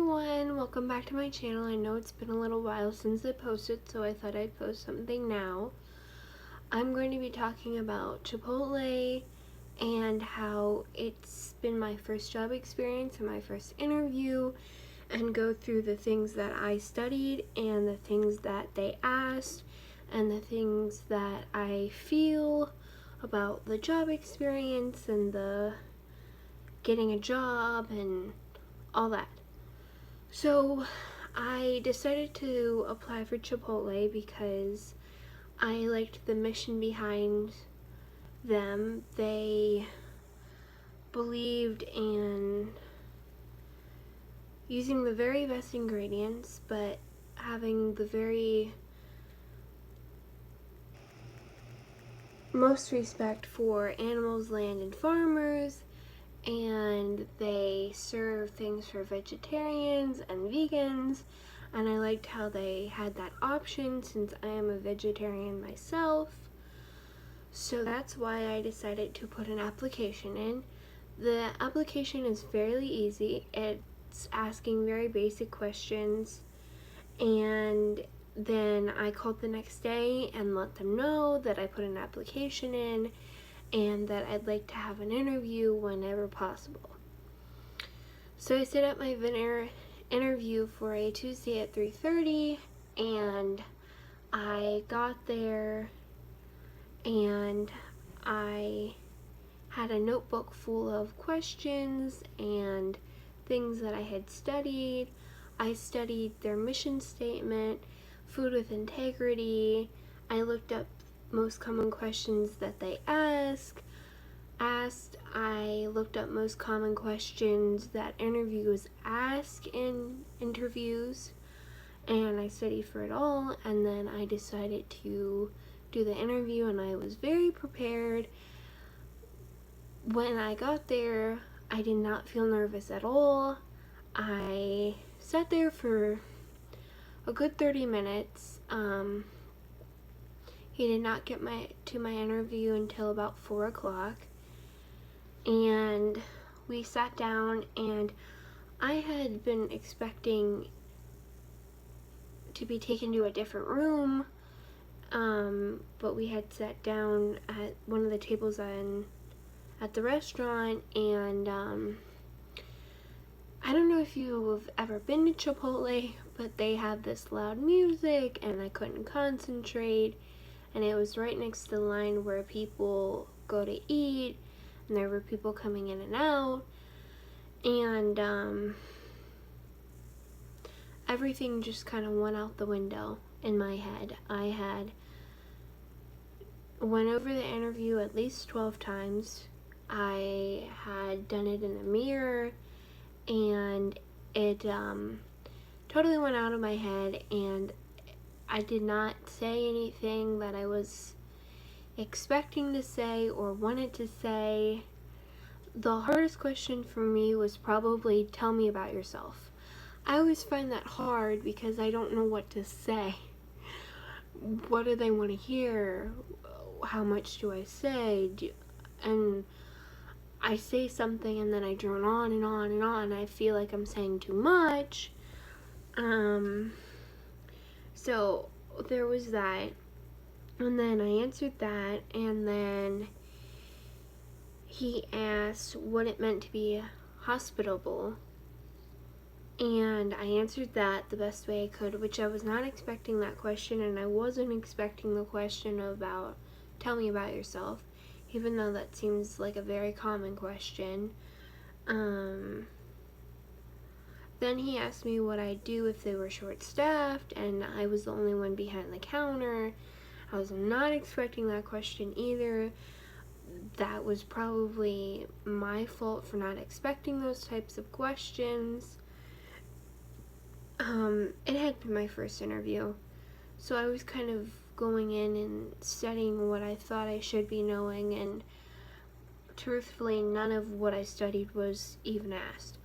everyone, welcome back to my channel. I know it's been a little while since I posted, so I thought I'd post something now. I'm going to be talking about Chipotle and how it's been my first job experience and my first interview, and go through the things that I studied and the things that they asked and the things that I feel about the job experience and the getting a job and all that. So I decided to apply for Chipotle because I liked the mission behind them. They believed in using the very best ingredients, but having the very most respect for animals, land, and farmers. And they serve things for vegetarians and vegans, and I liked how they had that option since I am a vegetarian myself. So that's why I decided to put an application in. The application is fairly easy. It's asking very basic questions, and then I called the next day and let them know that I put an application in and that I'd like to have an interview whenever possible. So I set up my interview for a Tuesday at 3:30, and I got there and I had a notebook full of questions and things that I had studied. I studied their mission statement, food with integrity. I looked up most common questions that they asked. I looked up most common questions that interviewers ask in interviews, and I studied for it all, and then I decided to do the interview, and I was very prepared. When I got there, I did not feel nervous at all. I sat there for a good 30 minutes. He did not get to my interview until about 4 o'clock, and we sat down, and I had been expecting to be taken to a different room, but we had sat down at one of the tables at the restaurant, and I don't know if you've ever been to Chipotle, but they have this loud music, and I couldn't concentrate. And it was right next to the line where people go to eat, and there were people coming in and out, and everything just kind of went out the window in my head. I had went over the interview at least 12 times. I had done it in the mirror, and it totally went out of my head, and I did not say anything that I was expecting to say or wanted to say. The hardest question for me was probably, tell me about yourself. I always find that hard because I don't know what to say. What do they want to hear? How much do I say? And I say something and then I drone on and on and on. I feel like I'm saying too much. So there was that, and then I answered that, and then he asked what it meant to be hospitable, and I answered that the best way I could, which I was not expecting that question, and I wasn't expecting the question about tell me about yourself, even though that seems like a very common question. Then he asked me what I'd do if they were short-staffed, and I was the only one behind the counter. I was not expecting that question either. That was probably my fault for not expecting those types of questions. It had been my first interview, so I was kind of going in and studying what I thought I should be knowing, and truthfully, none of what I studied was even asked.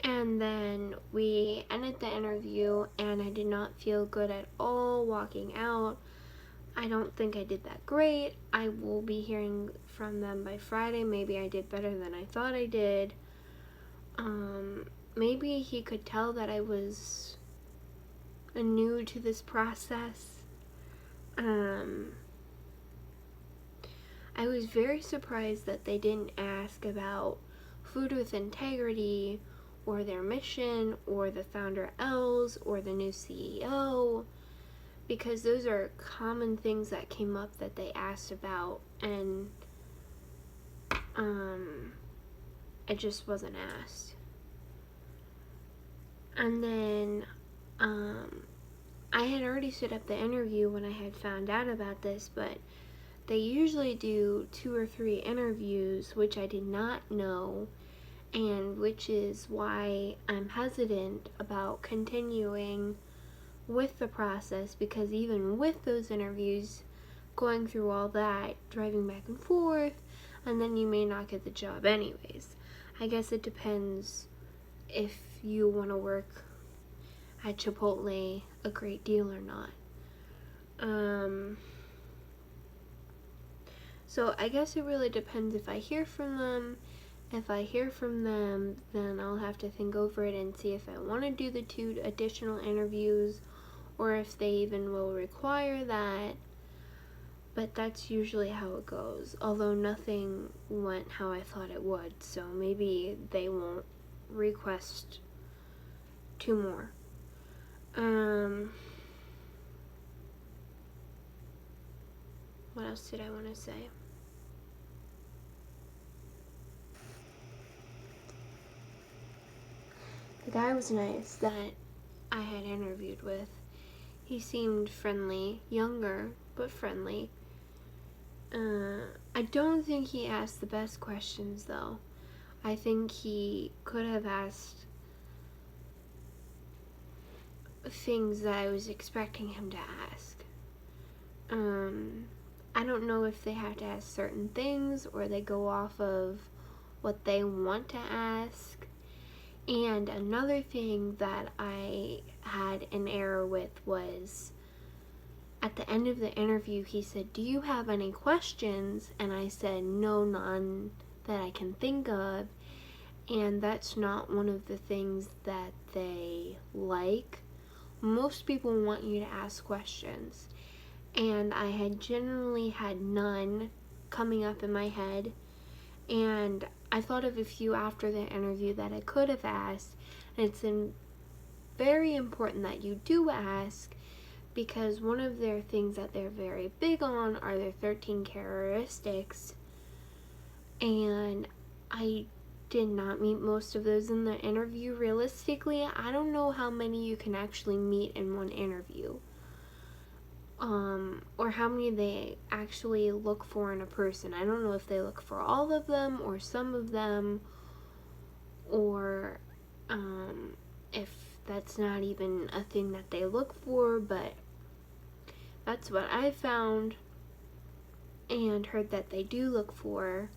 And then we ended the interview, and I did not feel good at all walking out. I don't think I did that great. I will be hearing from them by Friday. Maybe I did better than I thought I did. Maybe he could tell that I was new to this process. I was very surprised that they didn't ask about Food with Integrity or their mission or the founder L's or the new CEO, because those are common things that came up that they asked about, and it just wasn't asked. And then I had already set up the interview when I had found out about this, but they usually do 2 or 3 interviews, which I did not know, and which is why I'm hesitant about continuing with the process, because even with those interviews, going through all that, driving back and forth, and then you may not get the job anyways. I guess it depends if you want to work at Chipotle a great deal or not. So I guess it really depends if I hear from them. If I hear from them, then I'll have to think over it and see if I want to do the 2 additional interviews or if they even will require that. But that's usually how it goes, although nothing went how I thought it would, so maybe they won't request 2 more. What else did I want to say? The guy was nice that I had interviewed with. He seemed friendly, younger, but friendly. I don't think he asked the best questions, though. I think he could have asked things that I was expecting him to ask. I don't know if they have to ask certain things or they go off of what they want to ask. And another thing that I had an error with was at the end of the interview, he said, "Do you have any questions?" And I said, "No, none that I can think of." And that's not one of the things that they like. Most people want you to ask questions. And I had generally had none coming up in my head. And I thought of a few after the interview that I could have asked. And it's very important that you do ask, because one of their things that they're very big on are their 13 characteristics. And I did not meet most of those in the interview. Realistically, I don't know how many you can actually meet in one interview. Or how many they actually look for in a person. I don't know if they look for all of them or some of them, or if that's not even a thing that they look for, but that's what I found and heard that they do look for.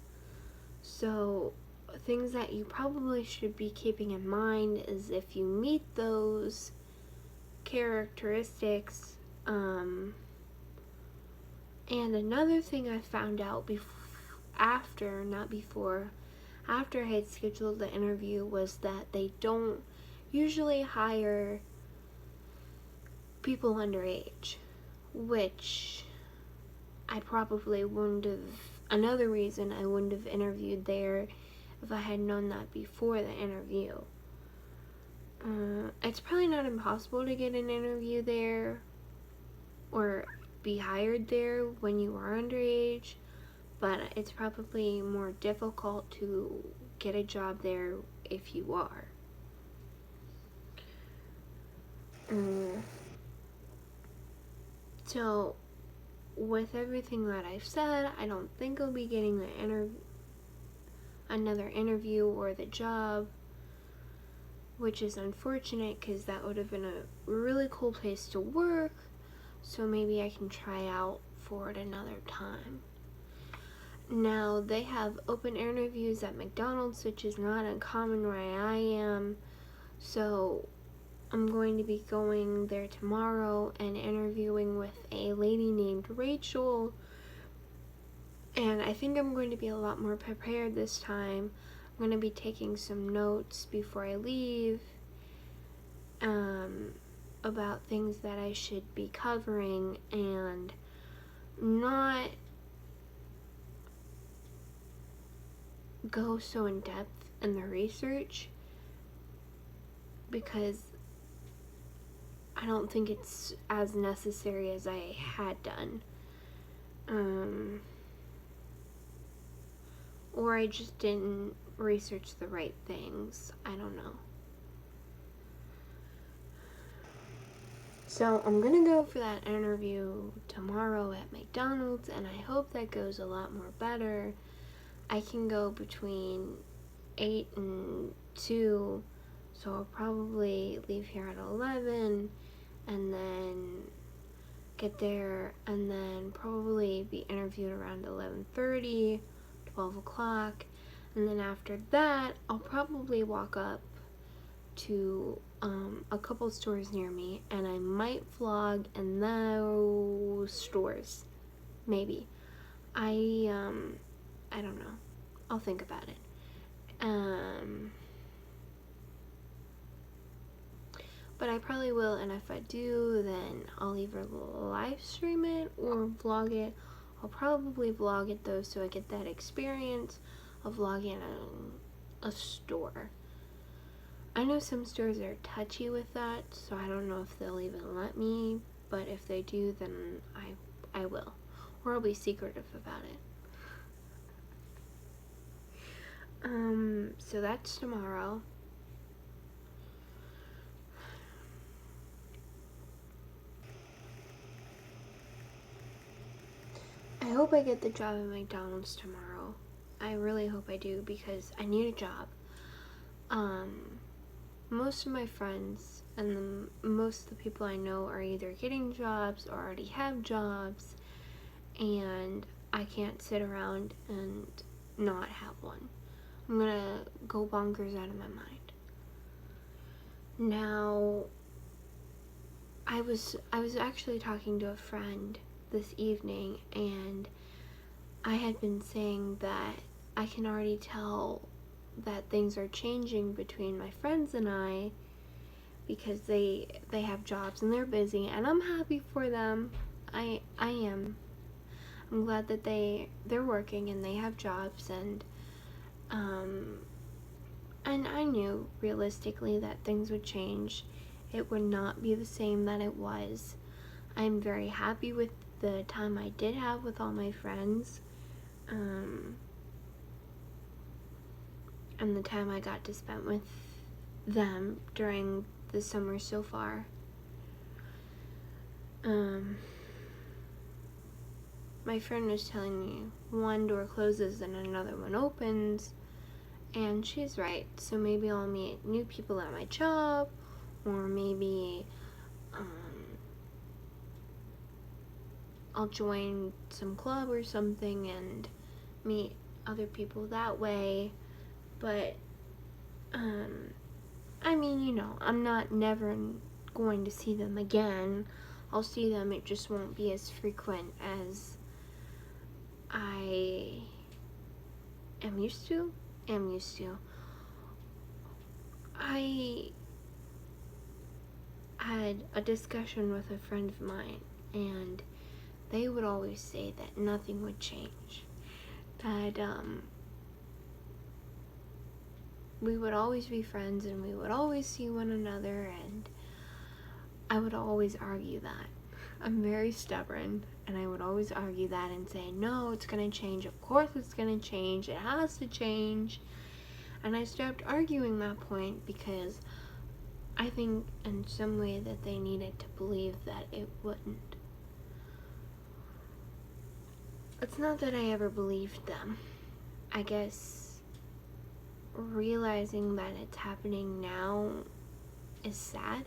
So things that you probably should be keeping in mind is if you meet those characteristics. And another thing I found out after I had scheduled the interview was that they don't usually hire people underage, which I probably wouldn't have, another reason I wouldn't have interviewed there if I had known that before the interview. It's probably not impossible to get an interview there or be hired there when you are underage, but it's probably more difficult to get a job there if you are. So with everything that I've said, I don't think I'll be getting another interview or the job, which is unfortunate because that would have been a really cool place to work. So maybe I can try out for it another time. Now, they have open interviews at McDonald's, which is not uncommon where I am. So I'm going to be going there tomorrow and interviewing with a lady named Rachel, and I think I'm going to be a lot more prepared this time. I'm going to be taking some notes before I leave about things that I should be covering and not go so in depth in the research, because I don't think it's as necessary as I had done. Or I just didn't research the right things. I don't know. So I'm gonna go for that interview tomorrow at McDonald's, and I hope that goes a lot more better. I can go between 8 and 2, so I'll probably leave here at 11 and then get there and then probably be interviewed around 11:30, 12 o'clock, and then after that I'll probably walk up to a couple stores near me, and I might vlog in those stores. Maybe. I don't know. I'll think about it. But I probably will, and if I do, then I'll either live stream it or vlog it. I'll probably vlog it though, so I get that experience of vlogging a store. I know some stores are touchy with that, so I don't know if they'll even let me, but if they do, then I will. Or I'll be secretive about it. So that's tomorrow. I hope I get the job at McDonald's tomorrow. I really hope I do, because I need a job. Most of my friends and most of the people I know are either getting jobs or already have jobs, and I can't sit around and not have one. I'm gonna go bonkers out of my mind. Now, I was actually talking to a friend this evening, and I had been saying that I can already tell that things are changing between my friends and I, because they have jobs and they're busy, and I'm happy for them. I am. I'm glad that they're working and they have jobs, and I knew realistically that things would change. It would not be the same that it was. I'm very happy with the time I did have with all my friends, and the time I got to spend with them during the summer so far. My friend was telling me one door closes and another one opens, and she's right. So maybe I'll meet new people at my job, or maybe I'll join some club or something and meet other people that way. But I mean, you know, I'm not never going to see them again. I'll see them, it just won't be as frequent as I am used to. I had a discussion with a friend of mine, and they would always say that nothing would change. That we would always be friends and we would always see one another, and I would always argue that. I'm very stubborn, and I would always argue that and say, no, it's gonna change. Of course it's gonna change. It has to change. And I stopped arguing that point because I think in some way that they needed to believe that it wouldn't. It's not that I ever believed them. I guess realizing that it's happening now is sad,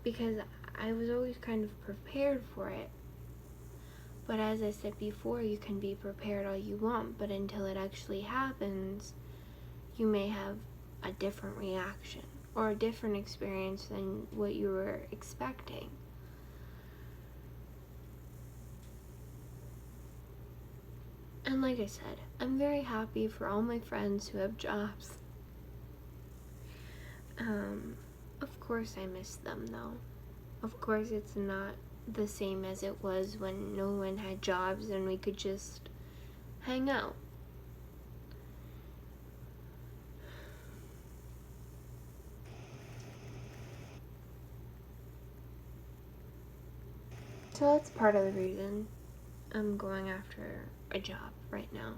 because I was always kind of prepared for it. But as I said before, you can be prepared all you want, but until it actually happens, you may have a different reaction, or a different experience than what you were expecting. And like I said, I'm very happy for all my friends who have jobs. Of course I miss them though. Of course it's not the same as it was when no one had jobs and we could just hang out. So that's part of the reason I'm going after a job right now.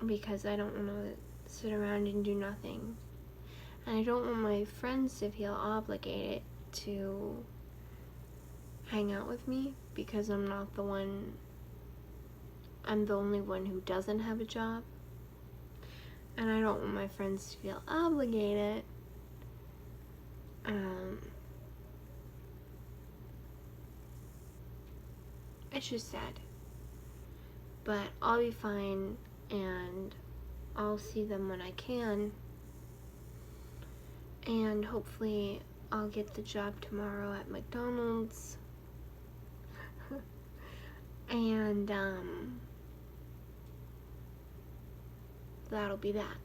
Because I don't want to sit around and do nothing. And I don't want my friends to feel obligated to hang out with me because I'm the only one who doesn't have a job. And I don't want my friends to feel obligated. It's just sad. But I'll be fine and I'll see them when I can. And hopefully I'll get the job tomorrow at McDonald's. And that'll be that.